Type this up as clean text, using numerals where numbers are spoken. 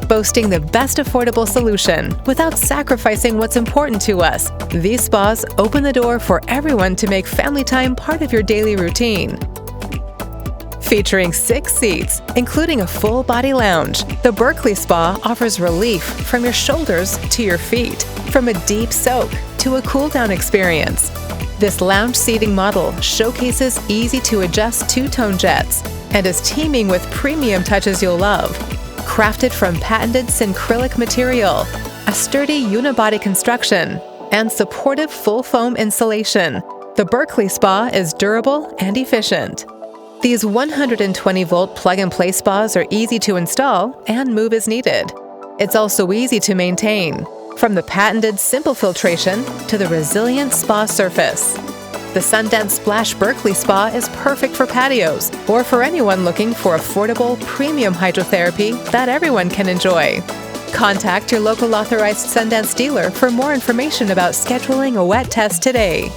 Boasting the best affordable solution without sacrificing what's important to us, these spas open the door for everyone to make family time part of your daily routine. Featuring 6 seats, including a full-body lounge, the Berkeley Spa offers relief from your shoulders to your feet, from a deep soak to a cool-down experience. This lounge seating model showcases easy-to-adjust two-tone jets and is teeming with premium touches you'll love. Crafted from patented Syncrylic material, a sturdy unibody construction, and supportive full-foam insulation, the Berkeley Spa is durable and efficient. These 120-volt plug-and-play spas are easy to install and move as needed. It's also easy to maintain, from the patented simple filtration to the resilient spa surface. The Sundance Splash Berkeley Spa is perfect for patios or for anyone looking for affordable, premium hydrotherapy that everyone can enjoy. Contact your local authorized Sundance dealer for more information about scheduling a wet test today.